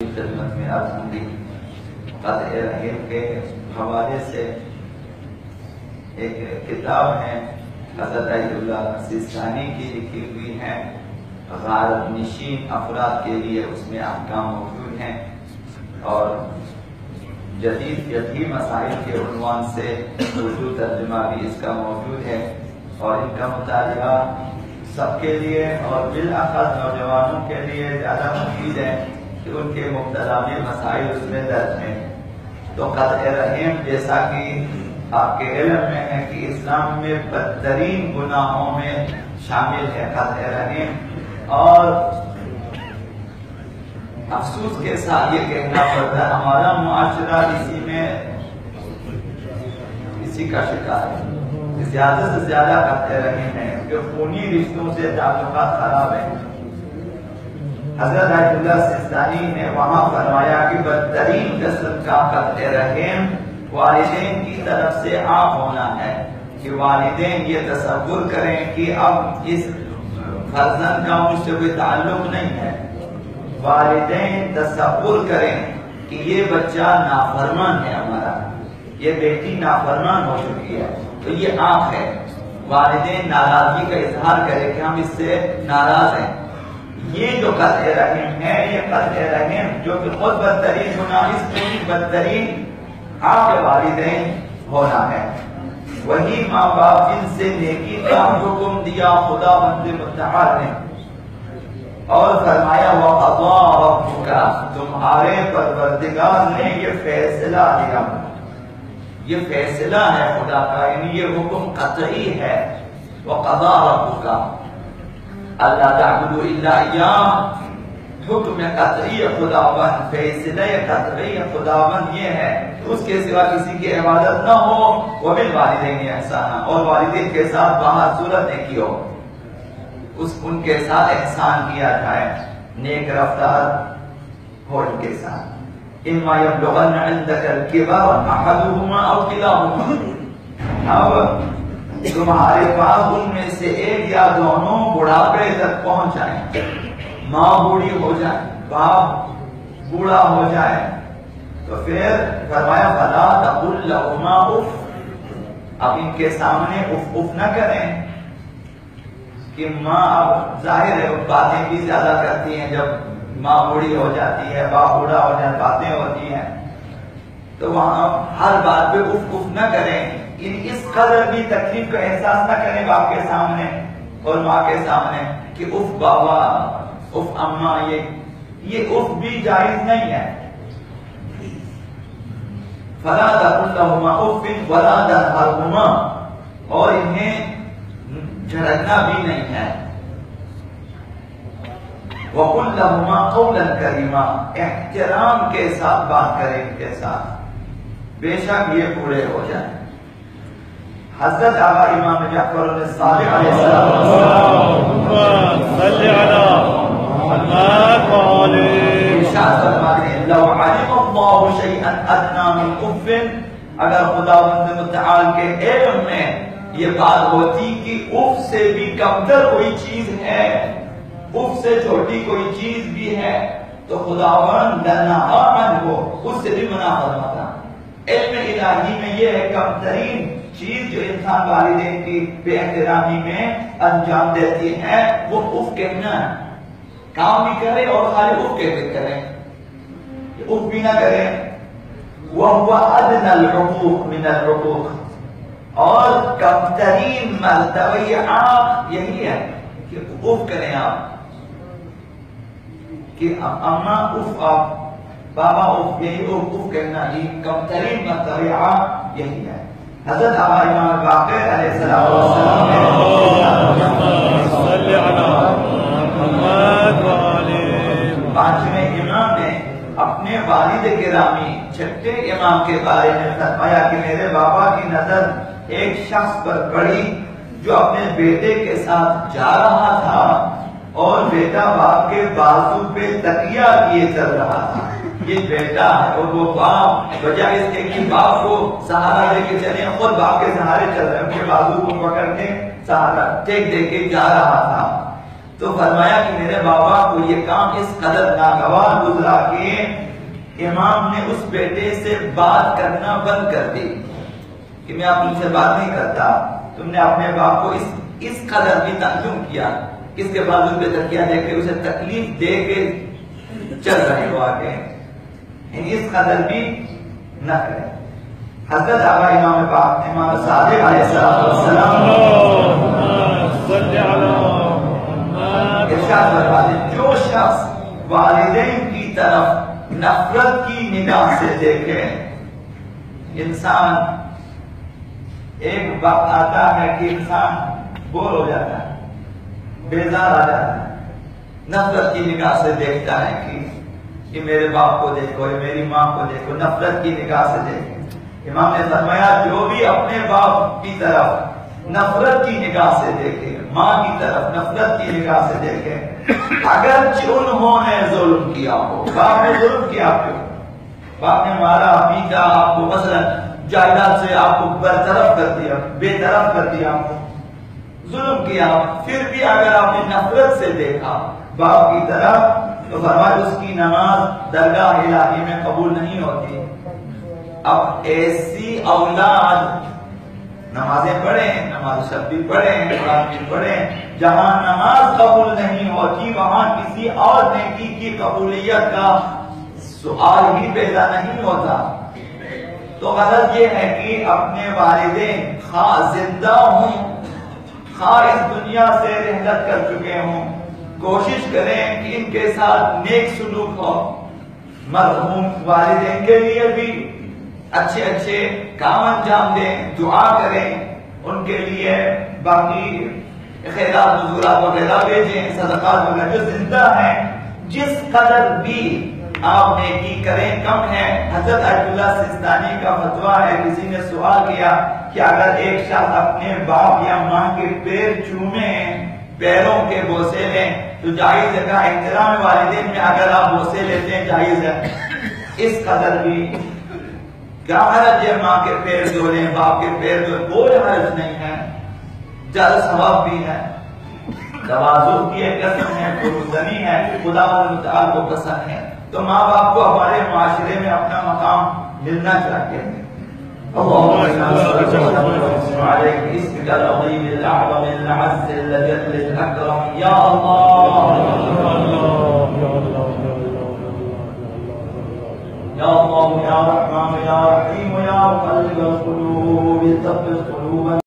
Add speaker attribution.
Speaker 1: خدمت میں عرض ہوں گی قطع رحم کے حوالے سے ایک کتاب ہے حضرت عید اللہ سیستانی کی لکھی ہوئی ہے، غارت نشین افراد کے لیے اس میں احکام موجود ہیں، اور جدید فقہی مسائل کے عنوان سے اردو ترجمہ بھی اس کا موجود ہے، اور ان کا مطالعہ سب کے لیے اور بالاخص نوجوانوں کے لیے زیادہ مفید ہے کہ ان کے مبتلا مسائل اس میں درج ہیں۔ تو قطع رحم جیسا کہ آپ کے علم میں ہے کہ اسلام میں بدترین گناہوں میں شامل ہے قطع رحم، اور افسوس کے ساتھ یہ کہنا پڑتا ہے ہمارا معاشرہ اسی کا شکار ہے، زیادہ سے زیادہ قطع رحم ہے کہ خونی رشتوں سے تعلقات خراب ہیں۔ حضرت عید اللہ سیستانی نے وہاں فرمایا کہ بدترین قسم کا قطع رحم والدین کی طرف سے عام ہونا ہے، کہ والدین یہ تصور کریں کہ اب اس فرزند کا مجھ سے کوئی تعلق نہیں ہے، والدین تصور کریں کہ یہ بچہ نافرمان ہے، ہمارا یہ بیٹی نافرمان ہو چکی ہے، تو یہ آنکھ ہے، والدین ناراضگی کا اظہار کرے کہ ہم اس سے ناراض ہیں۔ یہ جو قطع رحم ہے، یہ قطع رحم جو کہ خود بدترین گناہ، اس میں بھی بدترین آپ کے والدین ہونا ہے۔ وہی ماں باپ جن سے نیکی کا حکم دیا خدا بند متعال نے، اور فرمایا وَقَضَىٰ رَبُّكَ، تمہارے پروردگار نے یہ فیصلہ دیا، یہ فیصلہ ہے خدا کا، یعنی یہ حکم قطعی ہے۔ وَقَضَىٰ رَبُّكَ اللہ تعبدوا الا اياه، حکم قطعی خداوند، فیصلہ قطعی خداوند یہ ہے کہ اس کے سوا کسی کی عبادت نہ ہو، وبالوالدین احسانا، اور والدین کے ساتھ باہر صورت نیکی ہو، ان کے ساتھ احسان کیا جائے، نیک رفتار ہو ان کے ساتھ۔ اما یبلغن عندک الکبر احدهما او کلاهما، اب تمہارے پاس ان میں سے ایک یا دونوں بڑھاپے تک پہنچ جائیں، ماں بوڑھی ہو جائے، باپ بوڑھا ہو جائے، تو پھر فرمایا فلا تقل لهما اف، اب ان کے سامنے اف اف نہ کریں، کہ ماں اب ظاہر ہے باتیں بھی زیادہ کرتی ہیں، جب ماں بوڑھی ہو جاتی ہے، باپ بوڑھا ہو جائے، باتیں ہوتی ہیں، تو وہاں ہر بات پہ اف اف نہ کریں، اس قدر بھی تکلیف کا احساس نہ کریں باپ کے سامنے اور ماں کے سامنے کہ اف بابا، اف اماں، یہ اف بھی جائز نہیں ہے۔ فلا تقل لهما اف ولا تنهرهما، اور انہیں جھڑکنا بھی نہیں ہے۔ وقل لهما قولا کریما، احترام کے ساتھ بات کریں ان کے ساتھ، بے شک یہ پورے ہو جائیں۔ حضرت آقا امام جعفر الصادق علیہ السلام صلی علی محمد ارشاد فرماتے ہیں لو علم اللہ شیئا ادنی من اف، اگر خداوند متعال کے علم میں یہ بات ہوتی کہ اف سے بھی کمتر کوئی چیز ہے، اف سے چھوٹی کوئی چیز بھی ہے، تو خداوند لنہا عنہ، اس سے بھی منع فرماتا۔ علم الہی میں یہ ہے کمترین چیز جو انسان والدین کی بے احترامی میں انجام دیتی ہے، وہ اف کہنا ہے، کام بھی کرے اور خالی اف کہتے کرے، اف بھی نہ کرے۔ وَهُوَ أَدْنَى الْعُقُوقِ مِنَ الْعُقُوقِ، اور کمترین مرتبہ آپ یہی ہے کہ اف کریں آپ، کہ اماں اف، آپ بابا اف، یہی اف کہنا ہی کمترین مرتبہ یہی ہے۔ حضرت آقا امام باقر علیہ السلام پانچویں امام نے اپنے والد گرامی چھٹے امام کے بارے میں فرمایا کہ میرے بابا کی نظر ایک شخص پر پڑی جو اپنے بیٹے کے ساتھ جا رہا تھا، اور بیٹا باپ کے بازو پہ تکیہ کیے چل رہا تھا۔ یہ بیٹا ہے اور وہ باپ بجائے اس کے کہ باپ کو سہارا دے کے چلے، خود باپ کے سہارے چل رہے ہیں، ان کے بازو کو پکڑ کے سہارا ٹیک دے کے جا رہا تھا۔ تو فرمایا کہ میرے بابا کو یہ کام اس قدر ناگوار گزرا کہ امام نے اس بیٹے سے بات کرنا بند کر دی کہ میں آپ تم سے بات نہیں کرتا. تم نے اپنے باپ کو اس قدر بھی تعظیم کیا، اس کے بعد اس پہ تکیہ دے کے اسے تکلیف دے کے چل رہے ہو آگے، اس قدر بھی نہ کرے. حضرت آقا امام پاک امام صادق علیہ السلام ارشاد فرماتے جو شخص والدین کی طرف نفرت کی نگاہ سے دیکھے، انسان ایک وقت آتا ہے کہ انسان بور ہو جاتا ہے، بیزار آ جاتا ہے، نفرت کی نگاہ سے دیکھتا ہے کہ میرے باپ کو دیکھو، یہ میری ماں کو دیکھو، نفرت کی نگاہ سے دیکھو. امام نے فرمایا جو بھی اپنے باپ کی طرف نفرت کی نگاہ سے دیکھے، ماں کی طرف نفرت کی نگاہ سے دیکھے، اگرچہ انہوں نے ظلم کیا ہو. باپ نے ظلم کیا کیوں؟ باپ نے مارا پیٹا آپ کو، مثلا جائیداد سے آپ کو برطرف کر دیا، بے طرف کر دیا، ظلم کیا، پھر بھی اگر آپ نے نفرت سے دیکھا باپ کی طرف تو فرمایا اس کی نماز درگاہ الہی میں قبول نہیں ہوتی. اب ایسی اولاد نمازیں پڑھیں، نماز شب بھی پڑھیں، قرآن بھی پڑھیں، جہاں نماز قبول نہیں ہوتی وہاں کسی اور نیکی کی قبولیت کا سوال ہی پیدا نہیں ہوتا. تو غلط یہ ہے کہ اپنے والدین خواہ زندہ ہوں خواہ اس دنیا سے رحلت کر چکے ہوں، کوشش کریں کہ ان کے ساتھ نیک سلوک ہو. مرحوم والدین کے لیے بھی اچھے اچھے کام انجام دیں، دعا کریں، ان کے لیے باقی خیرات نزولات وغیرہ بھیجیں، صدقات وغیرہ. جو زندہ ہیں جس قدر بھی آپ نیکی کریں کم ہے. حضرت آیت اللہ سستانی کا فتویٰ ہے، کسی نے سوال کیا کہ اگر ایک شخص اپنے باپ یا ماں کے پیر چومے، پیروں کے بوسے لیں تو جائز ہے؟ کہا احترام والدین میں اگر آپ بوسے لیتے ہیں جائز ہے. اس قدر بھی کیا حرج ہے ماں کے پیر دھولیں، باپ کے پیر دھولیں، کوئی حرج نہیں ہے، زیادہ ثواب بھی ہے. تواضع کی ایک قسم ہے، فروزنی ہے، خدا متعال کو پسند ہے. تو ماں باپ کو ہمارے معاشرے میں اپنا مقام ملنا چاہیے. اللهم صل وسلم عليك اسمك العظيم الاعظم العز الجل الاكرم يا الله يا الله يا رحمن يا رحيم يا مقلب القلوب ثبت قلوبنا